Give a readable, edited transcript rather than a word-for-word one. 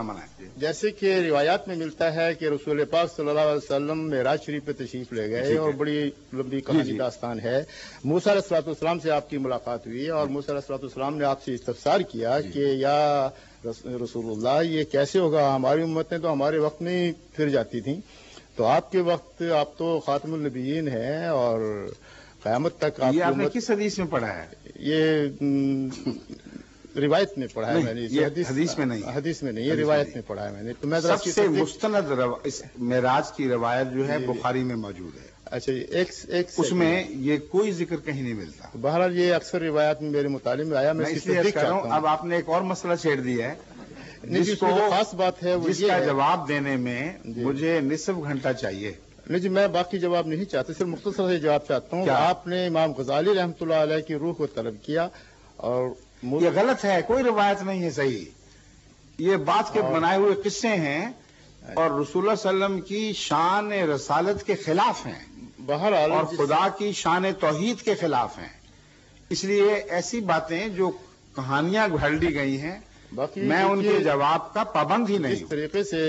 منائیں؟ جیسے کہ روایات میں ملتا ہے کہ رسول پاک صلی اللہ علیہ وسلم معراج شریف پہ تشریف لے گئے اور بڑی لمبی کہانی داستان ہے. موسیٰ علیہ السلام سے آپ کی ملاقات ہوئی اور موسیٰ علیہ السلام نے آپ سے استفسار کیا کہ یا رسول اللہ یہ کیسے ہوگا، ہماری امتیں تو ہمارے وقت میں ہی پھر جاتی تھیں، تو آپ کے وقت آپ تو خاتم النبیین ہیں اور قیامت تک آپ یہ آپ نے کس حدیث میں پڑھا ہے؟ یہ روایت میں پڑھا ہے میں نے، حدیث میں نہیں، حدیث میں نہیں، یہ روایت میں پڑھا ہے میں نے. تو میں سب سے مستند معراج کی روایت جو ہے بخاری میں موجود ہے. اچھا ایک اس میں یہ کوئی ذکر کہیں نہیں ملتا. بہرحال یہ اکثر روایات میں میرے مطالعے میں آیا. میں اس لیے کہہ رہا ہوں اب آپ نے ایک اور مسئلہ چھیڑ دیا ہے جس کو خاص بات ہے، جس کا جواب دینے میں مجھے نصف گھنٹہ چاہیے. نہیں جی، میں باقی جواب نہیں چاہتا، صرف مختصر سے جواب چاہتا ہوں. آپ نے امام غزالی رحمۃ اللہ علیہ کی روح کو طلب کیا اور یہ غلط ہے، کوئی روایت نہیں ہے صحیح. یہ بات کے بنائے ہوئے قصے ہیں اور رسول اللہ صلی اللہ علیہ وسلم کی شان رسالت کے خلاف ہیں، بہرحال اور خدا کی شان توحید کے خلاف ہیں. اس لیے ایسی باتیں جو کہانیاں گھڑ دی گئی ہیں، میں ان کے جواب کا پابند ہی نہیں. اس طریقے سے